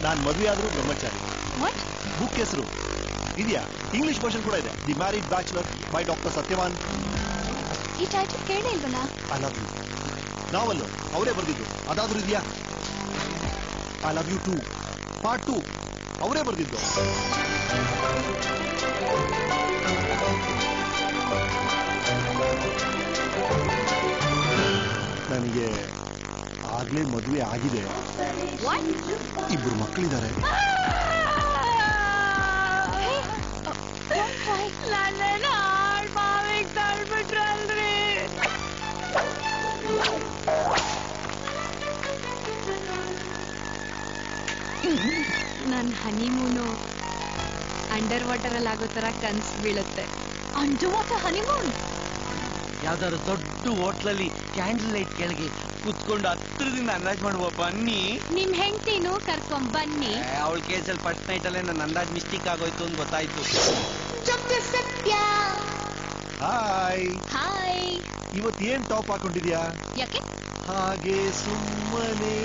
ನಾನ್ ಮದುವೆ ಆದ್ರೂ ಬ್ರಹ್ಮಚಾರಿ. ಬುಕ್ ಹೆಸರು ಇದೆಯಾ? ಇಂಗ್ಲಿಷ್ ವರ್ಷನ್ ಕೂಡ ಇದೆ, the married bachelor by doctor Satyavan. ಈ ಟೈಟಲ್ ಕೇಳೇ ಇಲ್ವಲ್ಲ? ಐ ಲವ್ ಯು ನಾವಲ್ಲು ಅವರೇ ಬರ್ದಿದ್ದು. ಅದಾದ್ರೂ ಇದೆಯಾ? ಐ ಲವ್ ಯು 2 ಪಾರ್ಟ್ 2 ಅವರೇ ಬರ್ದಿದ್ದು. ನನಗೆ ಆಗ್ಲೇ ಮದುವೆ ಆಗಿದೆ, ಇಬ್ರು ಮಕ್ಕಳಿದ್ದಾರೆ. ನನ್ ಹನಿಮೂನು ಅಂಡರ್ ವಾಟರ್ ಅಲ್ಲಿ ಆಗೋ ತರ ಕನ್ಸ್ ಬೀಳುತ್ತೆ. Under water honeymoon? ಯಾವ್ದಾದ್ರು ದೊಡ್ಡ ಹೋಟ್ಲಲ್ಲಿ ಕ್ಯಾಂಡಲ್ ಲೈಟ್ ಕೆಳಗೆ ಕುತ್ಕೊಂಡು ಹತ್ರದಿಂದ ಅಂದಾಜ್ ಮಾಡುವ ಬನ್ನಿ. ನಿಮ್ ಹೆಂಡತಿನೂ ಕರ್ಕೊಂಡ್ ಬನ್ನಿ. ಅವಳ ಕೇಸಲ್ಲಿ ಫಸ್ಟ್ ನೈಟ್ ಅಲ್ಲೇ ನನ್ನ ಅಂದಾಜ್ ಮಿಸ್ಟೇಕ್ ಆಗೋಯ್ತು ಅಂತ ಗೊತ್ತಾಯ್ತು. Hi hi. ಇವತ್ತೇನ್ ಟಾಪ್ ಹಾಕೊಂಡಿದ್ಯಾ? ಯಾಕೆ? ಹಾಗೆ ಸುಮ್ಮನೆ.